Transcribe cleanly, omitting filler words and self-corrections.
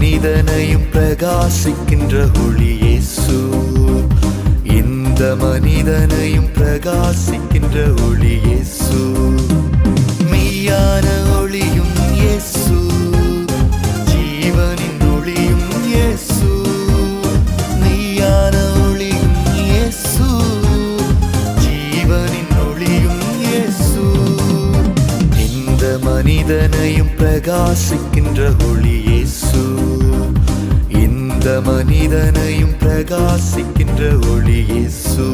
மனிதனையும் பிரகாசிக்கின்ற ஒளி இயேசு. இந்த மனிதனையும் பிரகாசிக்கின்ற ஒளி இயேசு. மெய்யான ஒளியும் இயேசு, ஜீவனின் ஒளியும் இயேசு. மெய்யான ஒளியும் இயேசு, ஜீவனின் ஒளியும் இயேசு. இந்த மனிதனையும் பிரகாசிக்கின்ற ஒளி இயேசு. இந்த மனிதனையும் பிரகாசிக்கின்ற ஒளி இயேசு.